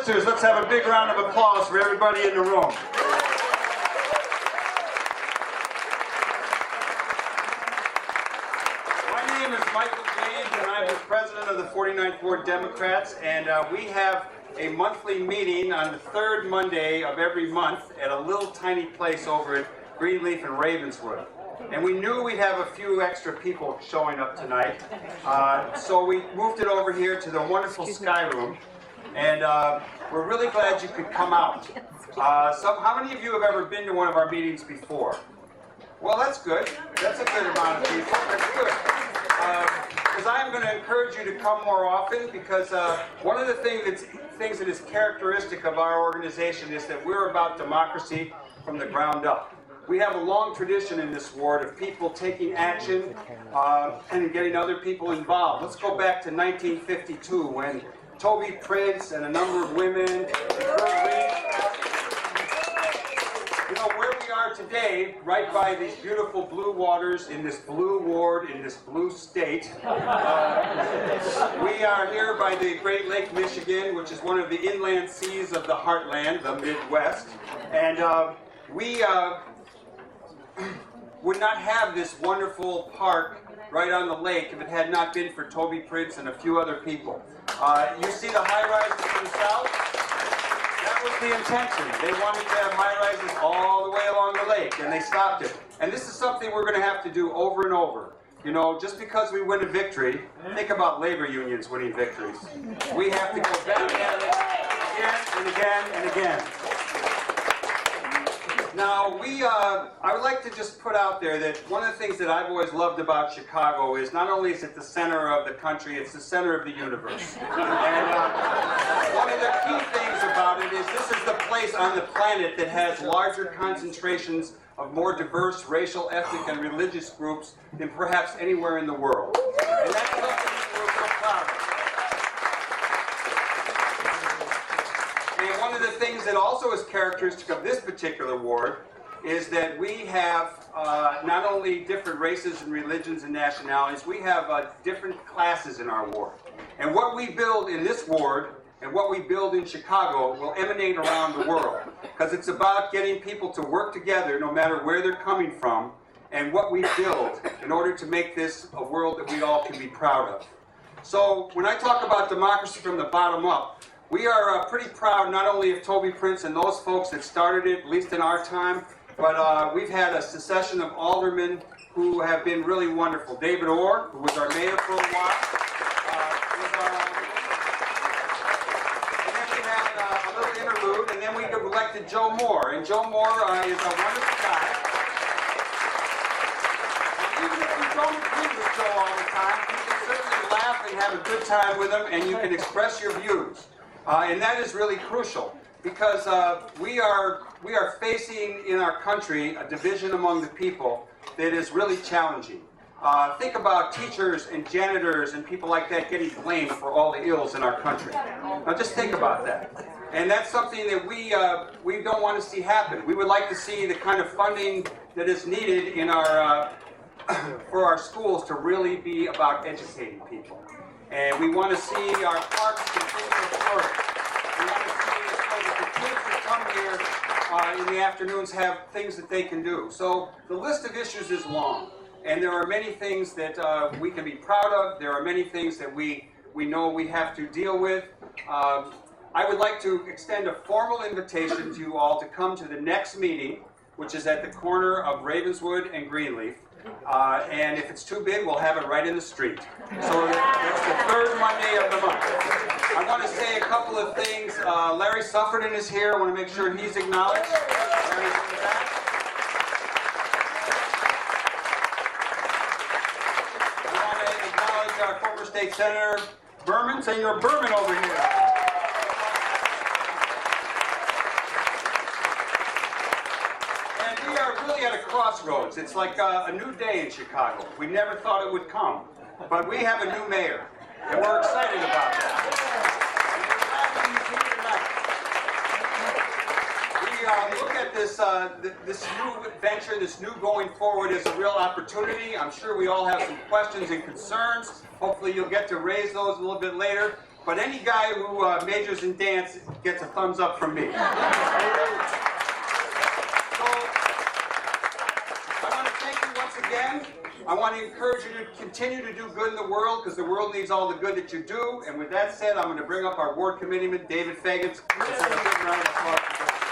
sisters, let's have a big round of applause for everybody in the room. My name is Michael James, and I'm the president of the 49th Ward Democrats, and we have a monthly meeting on the third Monday of every month at a little tiny place over at Greenleaf and Ravenswood. And we knew we'd have a few extra people showing up tonight, so we moved it over here to the wonderful Sky Room, and we're really glad you could come out. How many of you have ever been to one of our meetings before? Well, that's good. That's a good amount of people. That's good. Because I'm going to encourage you to come more often, because one of the things that is characteristic of our organization is that we're about democracy from the ground up. We have a long tradition in this ward of people taking action and getting other people involved. Let's go back to 1952 when Toby Prince and a number of women, where we are today, right by these beautiful blue waters in this blue ward, in this blue state. We are here by the Great Lake, Michigan, which is one of the inland seas of the heartland, the Midwest. And we would not have this wonderful park right on the lake if it had not been for Toby Prince and a few other people. You see the high-rises to the south? That was the intention. They wanted to have high-rises all the way along the lake, and they stopped it. And this is something we're going to have to do over and over. You know, just because we win a victory, think about labor unions winning victories. We have to go back at it again and again and again. Now, I would like to just put out there that one of the things that I've always loved about Chicago is not only is it the center of the country, it's the center of the universe. And one of the key things about it is this is the place on the planet that has larger concentrations of more diverse racial, ethnic, and religious groups than perhaps anywhere in the world. And that's something that we're so proud of. And one of the things that also is characteristic of this particular ward is that we have not only different races and religions and nationalities, we have different classes in our ward. And what we build in this ward and what we build in Chicago will emanate around the world, because it's about getting people to work together no matter where they're coming from, and what we build in order to make this a world that we all can be proud of. So when I talk about democracy from the bottom up, we are pretty proud not only of Toby Prince and those folks that started it, at least in our time, but we've had a succession of aldermen who have been really wonderful. David Orr, who was our mayor for a while, and then we had a little interlude, and then we elected Joe Moore, and Joe Moore is a wonderful guy. And even if you don't agree with Joe all the time, you can certainly laugh and have a good time with him, and you can express your views. And that is really crucial, because we are facing in our country a division among the people that is really challenging. Think about teachers and janitors and people like that getting blamed for all the ills in our country. Now just think about that. And that's something that we don't want to see happen. We would like to see the kind of funding that is needed in our for our schools to really be about educating people. And we want to see our parks continue to flourish. We want to see so that the kids that come here in the afternoons have things that they can do. So the list of issues is long. And there are many things that we can be proud of. There are many things that we know we have to deal with. I would like to extend a formal invitation to you all to come to the next meeting, which is at the corner of Ravenswood and Greenleaf. And if it's too big, we'll have it right in the street. So it's the third Monday of the month. I want to say a couple of things. Larry Sufferton is here. I want to make sure he's acknowledged. Larry's in the back. I want to acknowledge our former state senator, Berman. Senator Berman over here. At a crossroads. It's like a new day in Chicago. We never thought it would come, but we have a new mayor, and we're excited about that. We look at this new venture, this new going forward as a real opportunity. I'm sure we all have some questions and concerns. Hopefully you'll get to raise those a little bit later. but any guy who majors in dance gets a thumbs up from me. So, I want to thank you once again. I want to encourage you to continue to do good in the world, because the world needs all the good that you do. And with that said, I'm going to bring up our ward committeeman, David Fagans. Let's have a big round of applause.